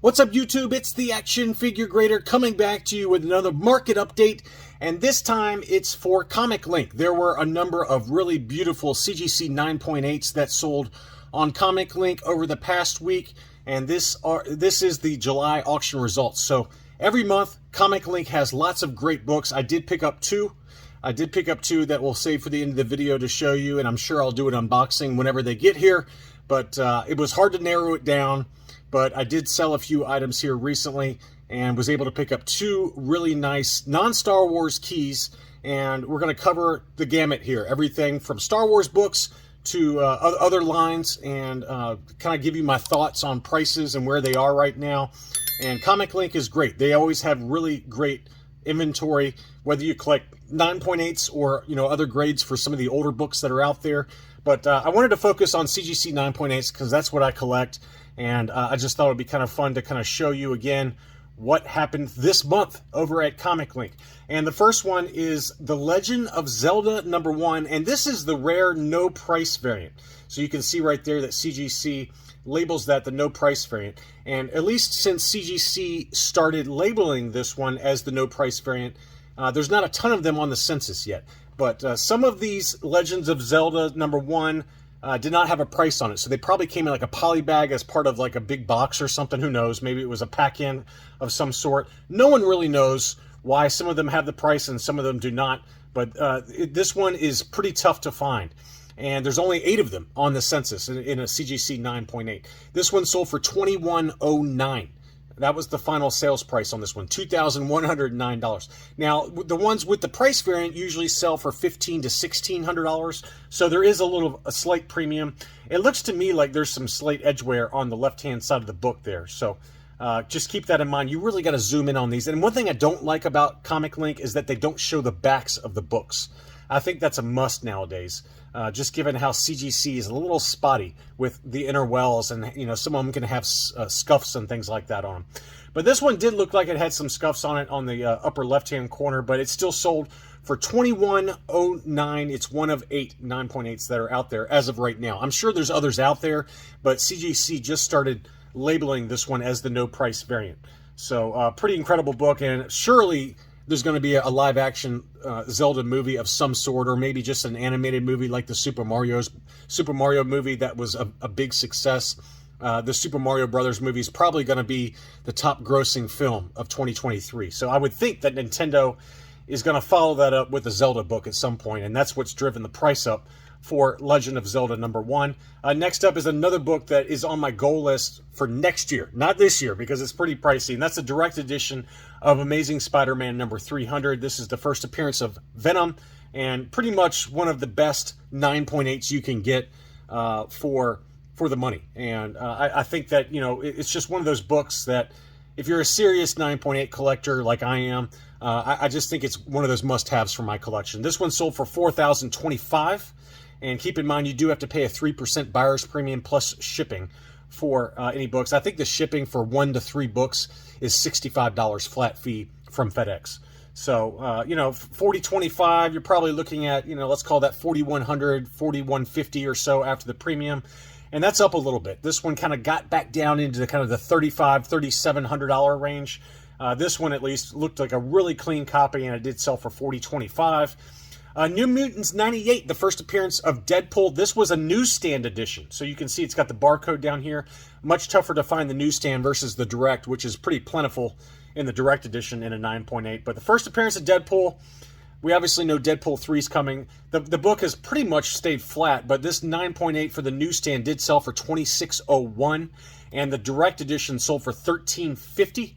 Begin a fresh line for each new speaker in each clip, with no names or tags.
What's up, YouTube? It's the Action Figure Grader coming back to you with another market update, and this time it's for ComicLink. There were a number of really beautiful CGC 9.8s that sold on ComicLink over the past week, and this is the July auction results. So every month, ComicLink has lots of great books. I did pick up two that we'll save for the end of the video to show you, and I'm sure I'll do an unboxing whenever they get here, but it was hard to narrow it down. But I did sell a few items here recently and was able to pick up two really nice non-Star Wars keys. And we're going to cover the gamut here. Everything from Star Wars books to other lines, and kind of give you my thoughts on prices and where they are right now. And ComicLink is great. They always have really great inventory, whether you collect 9.8s or other grades for some of the older books that are out there. But I wanted to focus on CGC 9.8s because that's what I collect. And I just thought it would be kind of fun to kind of show you again what happened this month over at ComicLink. And the first one is The Legend of Zelda #1, and this is the rare no price variant. So you can see right there that CGC labels that the no price variant. And at least since CGC started labeling this one as the no price variant, there's not a ton of them on the census yet. But some of these Legends of Zelda #1 did not have a price on it, so they probably came in like a poly bag as part of like a big box or something. Who knows? Maybe it was a pack-in of some sort. No one really knows why some of them have the price and some of them do not, but this one is pretty tough to find. And there's only 8 of them on the census in a CGC 9.8. This one sold for $21.09. That was the final sales price on this one, $2,109. Now, the ones with the price variant usually sell for $1,500 to $1,600, so there is a slight premium. It looks to me like there's some slate edge wear on the left-hand side of the book there, so just keep that in mind. You really got to zoom in on these. And one thing I don't like about ComicLink is that they don't show the backs of the books. I think that's a must nowadays, just given how CGC is a little spotty with the inner wells, and some of them can have scuffs and things like that on them. But this one did look like it had some scuffs on it on the upper left-hand corner, but it still sold for $21.09. It's one of 8 9.8s that are out there as of right now. I'm sure there's others out there, but CGC just started labeling this one as the no price variant. So pretty incredible book, and surely there's going to be a live-action Zelda movie of some sort, or maybe just an animated movie like the Super Mario movie that was a big success. The Super Mario Brothers movie is probably going to be the top-grossing film of 2023. So I would think that Nintendo is going to follow that up with a Zelda book at some point, and that's what's driven the price up for Legend of Zelda #1. Next up is another book that is on my goal list for next year, not this year, because it's pretty pricey, and that's a direct edition of Amazing Spider-Man #300. This is the first appearance of Venom, and pretty much one of the best 9.8s you can get for the money. And I think that it's just one of those books that if you're a serious 9.8 collector like I am, I just think it's one of those must-haves for my collection. This one sold for $4,025. And keep in mind, you do have to pay a 3% buyer's premium plus shipping for any books. I think the shipping for 1 to 3 books is $65 flat fee from FedEx. So, $40.25, you're probably looking at, let's call that $4,100, $4,150 or so after the premium. And that's up a little bit. This one kind of got back down into the kind of the $3,500, $3,700 range. This one at least looked like a really clean copy, and it did sell for $40.25. New Mutants '98, the first appearance of Deadpool. This was a newsstand edition. So you can see it's got the barcode down here. Much tougher to find the newsstand versus the direct, which is pretty plentiful in the direct edition in a 9.8. But the first appearance of Deadpool, we obviously know Deadpool 3 is coming. The book has pretty much stayed flat, but this 9.8 for the newsstand did sell for $26.01, and the direct edition sold for $13.50.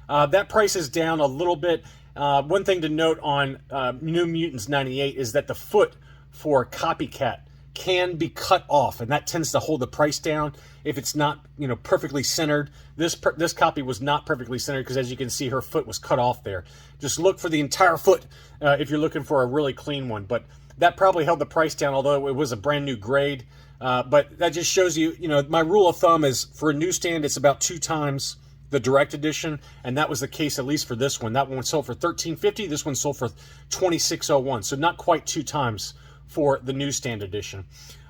That price is down a little bit. One thing to note on New Mutants '98 is that the foot for Copycat can be cut off, and that tends to hold the price down if it's not perfectly centered. This copy was not perfectly centered because, as you can see, her foot was cut off there. Just look for the entire foot if you're looking for a really clean one. But that probably held the price down, although it was a brand new grade. But that just shows you, my rule of thumb is for a newsstand, it's about 2 times the direct edition, and that was the case at least for this one. That one sold for $13.50. This one sold for $26.01, so not quite 2 times for the newsstand edition.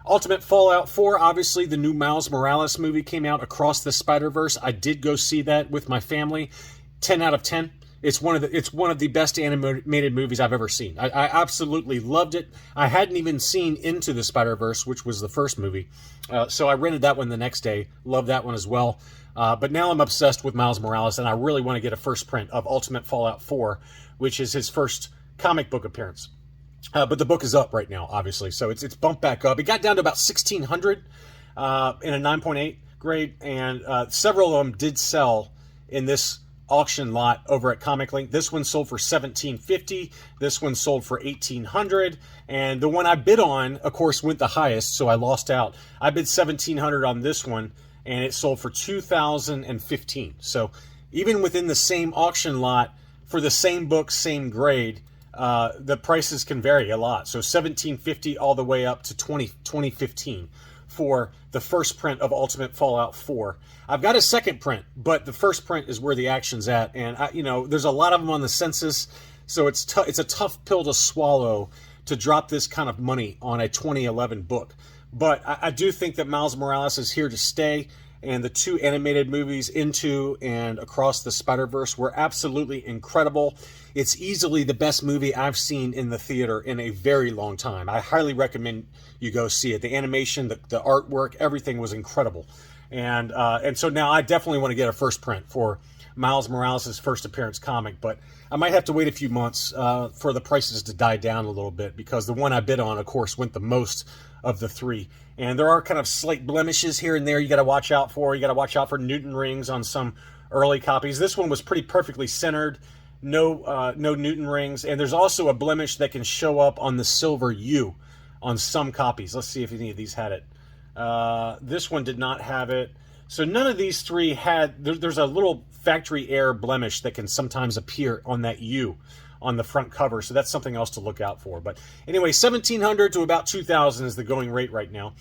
Ultimate Fallout 4, obviously the new Miles Morales movie came out, Across the Spider-Verse. I did go see that with my family. 10 out of 10. It's one of the best animated movies I've ever seen. I absolutely loved it. I hadn't even seen Into the Spider-Verse, which was the first movie. So I rented that one the next day. Loved that one as well. But now I'm obsessed with Miles Morales, and I really want to get a first print of Ultimate Fallout 4, which is his first comic book appearance. But the book is up right now, obviously, so it's bumped back up. It got down to about 1,600 in a 9.8 grade, and several of them did sell in this auction lot over at ComicLink. This one sold for $1,750. This one sold for $1,800, and the one I bid on, of course, went the highest, so I lost out. I bid $1,700 on this one, and it sold for $2,015. So even within the same auction lot for the same book, same grade, the prices can vary a lot. So $1,750 all the way up to $2015 for the first print of Ultimate Fallout 4. I've got a second print, but the first print is where the action's at, and there's a lot of them on the census, so it's a tough pill to swallow to drop this kind of money on a 2011 book. But I do think that Miles Morales is here to stay, and the two animated movies, Into and Across the Spider-Verse, were absolutely incredible. It's easily the best movie I've seen in the theater in a very long time. I highly recommend you go see it. The animation, the artwork, everything was incredible. And so now I definitely want to get a first print for Miles Morales' first appearance comic, but I might have to wait a few months for the prices to die down a little bit, because the one I bid on, of course, went the most of the three. And there are kind of slight blemishes here and there you got to watch out for. You got to watch out for Newton rings on some early copies. This one was pretty perfectly centered, no Newton rings, and there's also a blemish that can show up on the silver U on some copies. Let's see if any of these had it. This one did not have it. So none of these three had, there's a little factory error blemish that can sometimes appear on that U on the front cover, so that's something else to look out for. But anyway, $1,700 to about $2,000 is the going rate right now.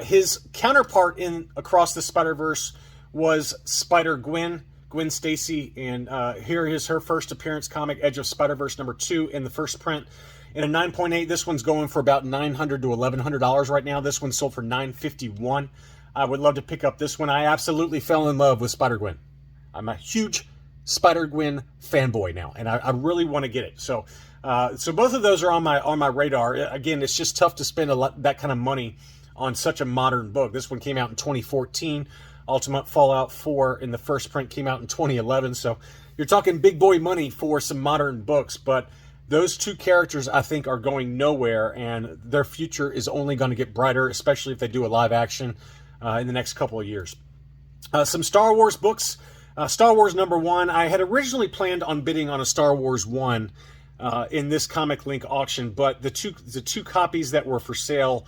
His counterpart in Across the Spider-Verse was SpiderGwen, Gwen Stacy, and here is her first appearance comic, Edge of Spider-Verse #2 in the first print. In a 9.8, this one's going for about $900 to $1,100 right now. This one sold for $951. I would love to pick up this one. I absolutely fell in love with SpiderGwen. I'm a huge SpiderGwen fanboy now, and I really want to get it. So both of those are on my radar. Again, it's just tough to spend that kind of money on such a modern book. This one came out in 2014. Ultimate Fallout 4 in the first print came out in 2011. So you're talking big boy money for some modern books, but those two characters, I think, are going nowhere, and their future is only going to get brighter, especially if they do a live action in the next couple of years. Some Star Wars books. Star Wars #1. I had originally planned on bidding on a Star Wars 1 in this ComicLink auction, but the two copies that were for sale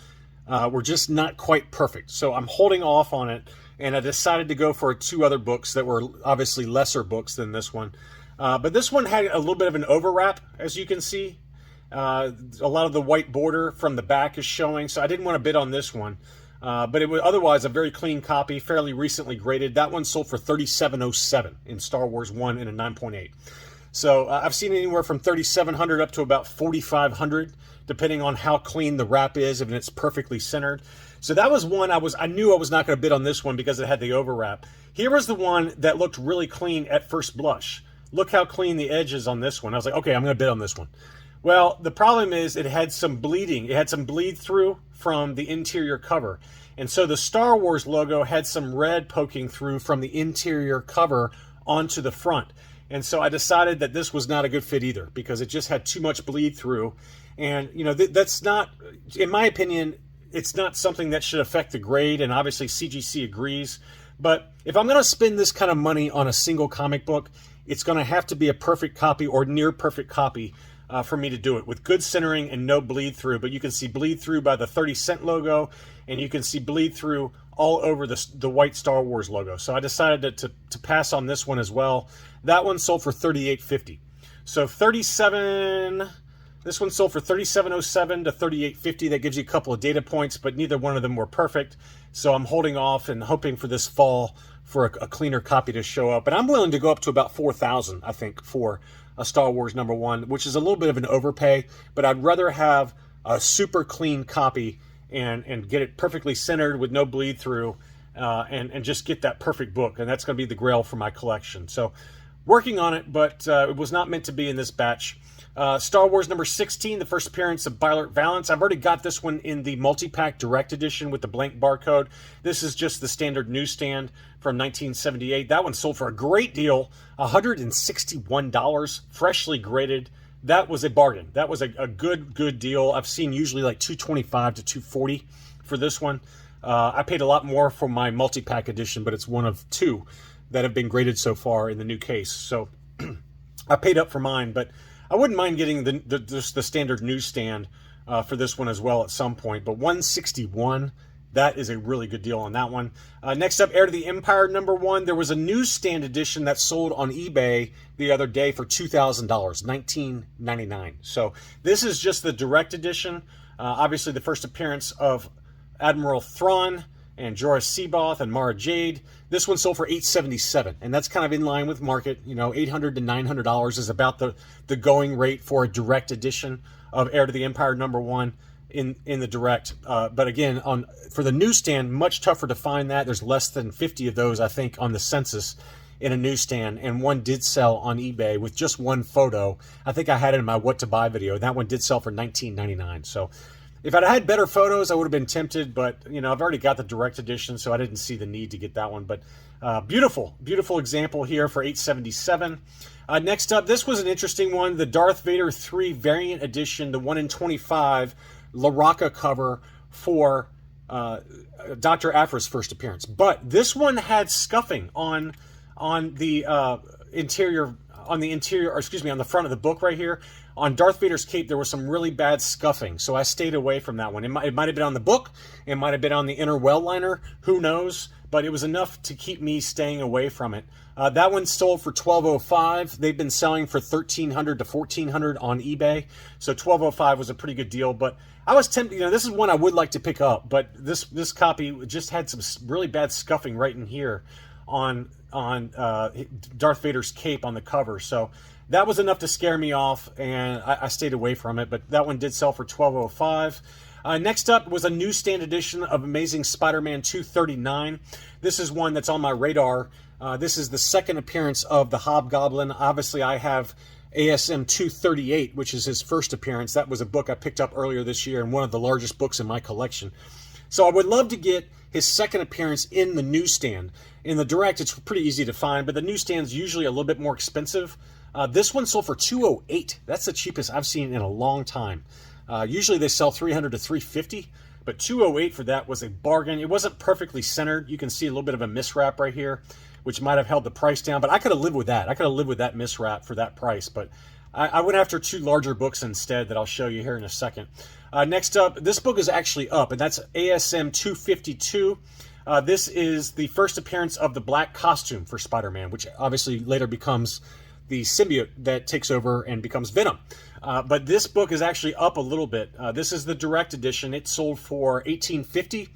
were just not quite perfect. So I'm holding off on it, and I decided to go for two other books that were obviously lesser books than this one. But this one had a little bit of an overwrap, as you can see. A lot of the white border from the back is showing, so I didn't want to bid on this one. But it was otherwise a very clean copy, fairly recently graded. That one sold for $37.07 in Star Wars 1 in a 9.8. So I've seen anywhere from $3,700 up to about $4,500, depending on how clean the wrap is, and it's perfectly centered. So that was one I knew I was not going to bid on this one because it had the overwrap. Here was the one that looked really clean at first blush. Look how clean the edge is on this one. I was like, okay, I'm going to bid on this one. Well, the problem is it had some bleeding. It had some bleed through from the interior cover. And so the Star Wars logo had some red poking through from the interior cover onto the front. And so I decided that this was not a good fit either, because it just had too much bleed through. And, that's not, in my opinion, it's not something that should affect the grade. And obviously CGC agrees. But if I'm going to spend this kind of money on a single comic book, it's going to have to be a perfect copy or near perfect copy for me to do it, with good centering and no bleed through. But you can see bleed through by the 30-cent logo, and you can see bleed through all over the white Star Wars logo. So I decided to pass on this one as well. That one sold for $38.50. So this one sold for $37.07 to $38.50. That gives you a couple of data points, but neither one of them were perfect. So I'm holding off and hoping for this fall for a cleaner copy to show up. And I'm willing to go up to about $4,000, I think, for a Star Wars #1, which is a little bit of an overpay, but I'd rather have a super clean copy and get it perfectly centered with no bleed through, and just get that perfect book. And that's going to be the grail for my collection. So working on it, but it was not meant to be in this batch. Star Wars number 16, the first appearance of Violet Valance. I've already got this one in the multi-pack direct edition with the blank barcode. This is just the standard newsstand from 1978. That one sold for a great deal, $161, freshly graded. That was a bargain. That was a good deal. I've seen usually like $225 to $240 for this one. I paid a lot more for my multi-pack edition, but it's one of two that have been graded so far in the new case. So I paid up for mine, but I wouldn't mind getting the standard newsstand for this one as well at some point. But $161, that is a really good deal on that one. Next up, Heir to the Empire number 1. There was a newsstand edition that sold on eBay the other day for $2,000, $19.99. So this is just the direct edition. Obviously, the first appearance of Admiral Thrawn and Jorah Seaboth and Mara Jade. This one sold for $877, and that's kind of in line with market. You know, $800 to $900 is about the going rate for a direct edition of Heir to the Empire number 1 in the direct. But again, for the newsstand, much tougher to find that. There's less than 50 of those, I think, on the census in a newsstand, and one did sell on eBay with just one photo. I think I had it in my What to Buy video. That one did sell for $19.99. So if I'd had better photos, I would have been tempted, but, you know, I've already got the direct edition, so I didn't see the need to get that one. But beautiful example here for $877. Next up, this was an interesting one, the Darth Vader 3 variant edition, the 1 in 25 Laraka cover for Dr. Aphra's first appearance. But this one had scuffing on the interior, on the front of the book right here. On Darth Vader's cape, there was some really bad scuffing, so I stayed away from that one. It might have been on the book, it might have been on the inner well liner, who knows, but it was enough to keep me staying away from it. That one sold for $12.05. They've been selling for $1,300 to $1,400 on eBay, so $12.05 was a pretty good deal. But I was tempted, you know, this is one I would like to pick up, but this copy just had some really bad scuffing right in here on Darth Vader's cape on the cover, so that was enough to scare me off, and I stayed away from it, but that one did sell for $12.05. Next up was a newsstand edition of Amazing Spider-Man 239. This is one that's on my radar. This is the second appearance of the Hobgoblin. Obviously, I have ASM 238, which is his first appearance. That was a book I picked up earlier this year and one of the largest books in my collection. So I would love to get his second appearance in the newsstand. In the direct, it's pretty easy to find, but the newsstand's usually a little bit more expensive. This one sold for $208. That's the cheapest I've seen in a long time. Usually they sell $300 to $350, but $208 for that was a bargain. It wasn't perfectly centered. You can see a little bit of a miswrap right here, which might have held the price down, but I could have lived with that. I could have lived with that miswrap for that price, but I went after two larger books instead that I'll show you here in a second. Next up, this book is actually up, and that's ASM 252. This is the first appearance of the black costume for Spider-Man, which obviously later becomes the symbiote that takes over and becomes Venom. But this book is actually up a little bit. This is the direct edition. It sold for $18.50.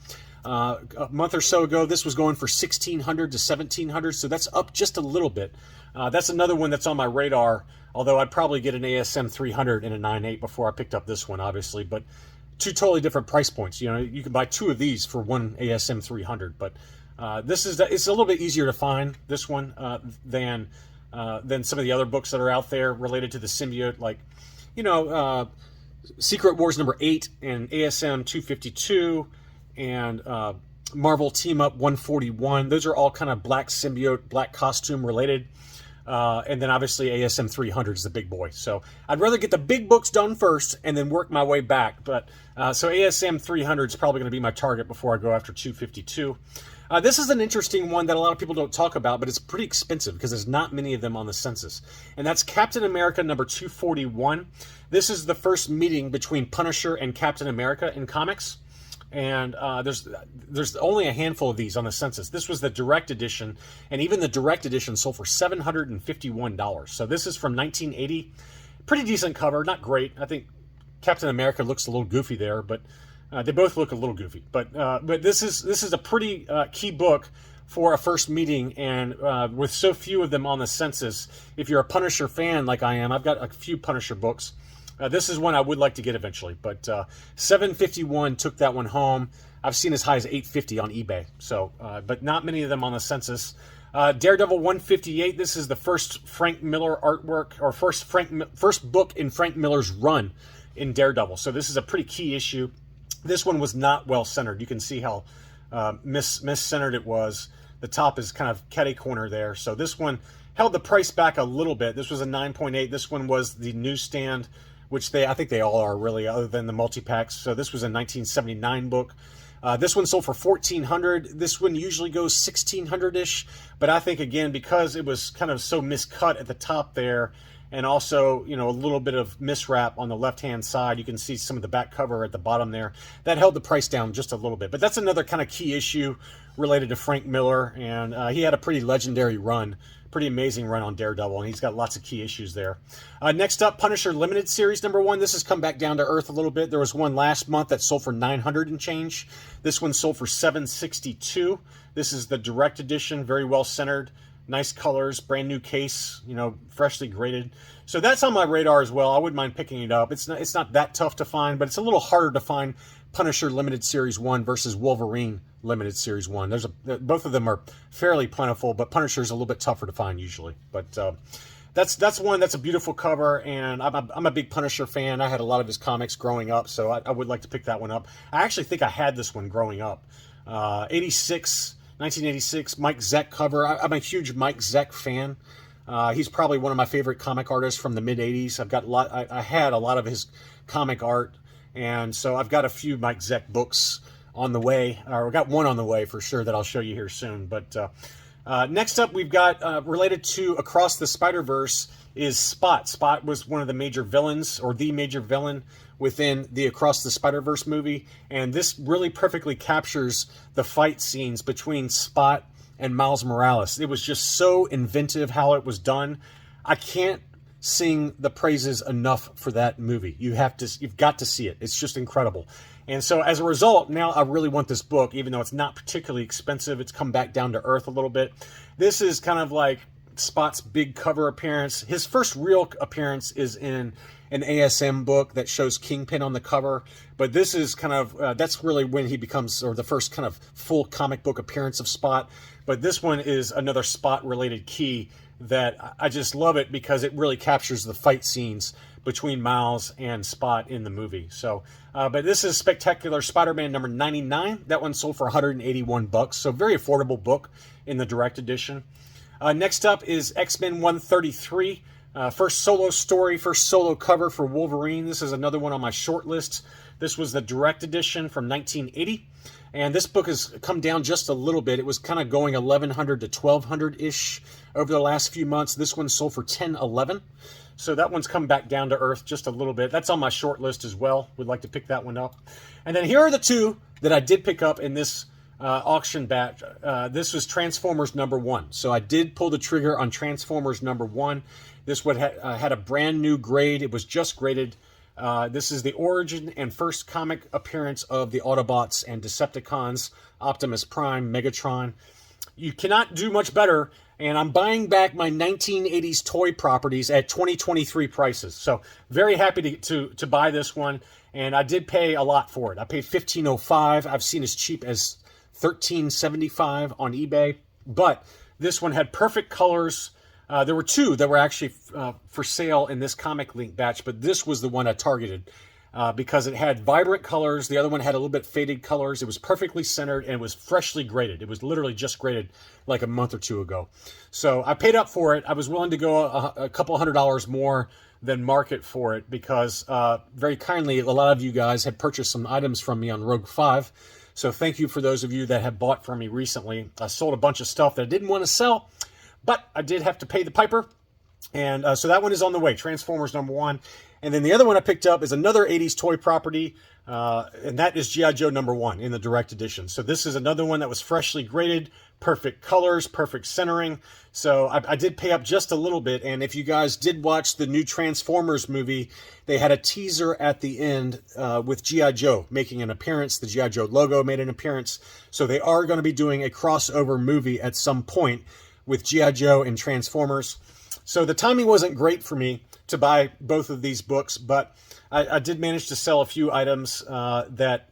A month or so ago, this was going for $1,600 to $1,700, so that's up just a little bit. That's another one that's on my radar, although I'd probably get an ASM 300 and a 9.8 before I picked up this one, obviously. But two totally different price points. You know, you can buy two of these for one ASM 300, but it's a little bit easier to find, this one, than some of the other books that are out there related to the symbiote, like, you know, Secret Wars number 8 and ASM 252 and Marvel Team Up 141. Those are all kind of black symbiote, black costume related. And then obviously ASM 300 is the big boy. So I'd rather get the big books done first and then work my way back. But so ASM 300 is probably going to be my target before I go after 252. This is an interesting one that a lot of people don't talk about, but it's pretty expensive because there's not many of them on the census. And that's Captain America number 241. This is the first meeting between Punisher and Captain America in comics. And there's only a handful of these on the census. This was the direct edition, and even the direct edition sold for $751. So this is from 1980. Pretty decent cover, not great. I think Captain America looks a little goofy there, but they both look a little goofy. But this is a pretty key book for a first meeting, and with so few of them on the census, if you're a Punisher fan like I am, I've got a few Punisher books. This is one I would like to get eventually, but $751 took that one home. I've seen as high as $850 on eBay, so but not many of them on the census. Daredevil 158. This is the first Frank Miller artwork, or first book in Frank Miller's run in Daredevil. So this is a pretty key issue. This one was not well centered. You can see how mis-centered it was. The top is kind of catty corner there. So this one held the price back a little bit. This was a 9.8. This one was the newsstand, which I think they all are really, other than the multi-packs. So this was a 1979 book. This one sold for $1,400. This one usually goes $1,600-ish, but I think, again, because it was kind of so miscut at the top there, and also, you know, a little bit of miswrap on the left-hand side, you can see some of the back cover at the bottom there, that held the price down just a little bit. But that's another kind of key issue related to Frank Miller, and he had a pretty legendary run, pretty amazing run on Daredevil, and he's got lots of key issues there. Next up, Punisher Limited Series #1. This has come back down to earth a little bit. There was one last month that sold for $900 and change. This one sold for $762. This is the direct edition, very well centered, nice colors, brand new case, you know, freshly graded. So that's on my radar as well. I wouldn't mind picking it up. It's not that tough to find, but it's a little harder to find Punisher Limited Series 1 versus Wolverine Limited Series 1. Both of them are fairly plentiful, but Punisher's a little bit tougher to find usually. But that's one that's a beautiful cover, and I'm a big Punisher fan. I had a lot of his comics growing up, so I would like to pick that one up. I actually think I had this one growing up. 1986 Mike Zeck cover. I'm a huge Mike Zeck fan. He's probably one of my favorite comic artists from the mid-'80s. I had a lot of his comic art, and so I've got a few Mike Zeck books on the way, or I got one on the way for sure that I'll show you here soon. But next up, we've got related to Across the Spider-Verse is Spot. Spot was one of the major villains, or the major villain within the Across the Spider-Verse movie, and this really perfectly captures the fight scenes between Spot and Miles Morales. It was just so inventive how it was done. I can't sing the praises enough for that movie. You've got to see it. It's just incredible. And so as a result, now I really want this book, even though it's not particularly expensive. It's come back down to earth a little bit. This is kind of like Spot's big cover appearance. His first real appearance is in an ASM book that shows Kingpin on the cover, but this is kind of that's really when he becomes, or the first kind of full comic book appearance of Spot. But this one is another Spot related key that I just love it because it really captures the fight scenes between Miles and Spot in the movie. So but this is Spectacular Spider-Man #99. That one sold for $181, so very affordable book in the direct edition. Next up is X-Men 133. First solo story, first solo cover for Wolverine. This is another one on my short list. This was the direct edition from 1980. And this book has come down just a little bit. It was kind of going $1,100 to $1,200-ish over the last few months. This one sold for $10.11. So that one's come back down to earth just a little bit. That's on my short list as well. Would like to pick that one up. And then here are the two that I did pick up in this auction batch. This was Transformers #1. So I did pull the trigger on Transformers #1. This would had a brand new grade. It was just graded. This is the origin and first comic appearance of the Autobots and Decepticons, Optimus Prime, Megatron. You cannot do much better, and I'm buying back my 1980s toy properties at 2023 prices. So very happy to buy this one, and I did pay a lot for it. I paid $15.05. I've seen as cheap as $13.75 on eBay, but this one had perfect colors. There were two that were actually for sale in this ComicLink batch, but this was the one I targeted because it had vibrant colors. The other one had a little bit faded colors. It was perfectly centered, and it was freshly graded. It was literally just graded like a month or two ago. So I paid up for it. I was willing to go a couple $100 more than market for it because very kindly, a lot of you guys had purchased some items from me on Rogue 5. So thank you for those of you that have bought from me recently. I sold a bunch of stuff that I didn't want to sell, but I did have to pay the piper. And so that one is on the way, Transformers #1. And then the other one I picked up is another 80s toy property, and that is G.I. Joe #1 in the direct edition. So this is another one that was freshly graded, perfect colors, perfect centering. So I did pay up just a little bit. And if you guys did watch the new Transformers movie, they had a teaser at the end with G.I. Joe making an appearance. The G.I. Joe logo made an appearance. So they are going to be doing a crossover movie at some point with G.I. Joe and Transformers. So the timing wasn't great for me to buy both of these books, but I did manage to sell a few items that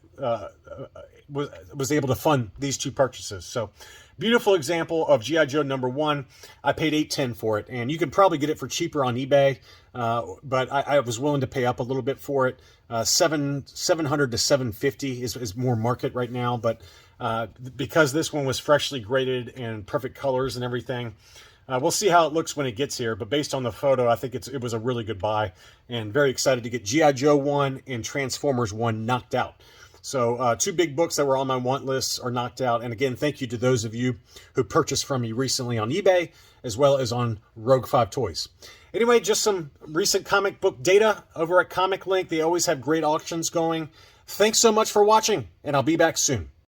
was able to fund these two purchases. So beautiful example of G.I. Joe #1. I paid $8.10 for it, and you can probably get it for cheaper on eBay, but I was willing to pay up a little bit for it. $700 to $750 is more market right now, but because this one was freshly graded and perfect colors and everything, we'll see how it looks when it gets here, but based on the photo, I think it was a really good buy, and very excited to get G.I. Joe 1 and Transformers 1 knocked out. So two big books that were on my want list are knocked out. And again, thank you to those of you who purchased from me recently on eBay, as well as on Rogue 5 Toys. Anyway, just some recent comic book data over at ComicLink. They always have great auctions going. Thanks so much for watching, and I'll be back soon.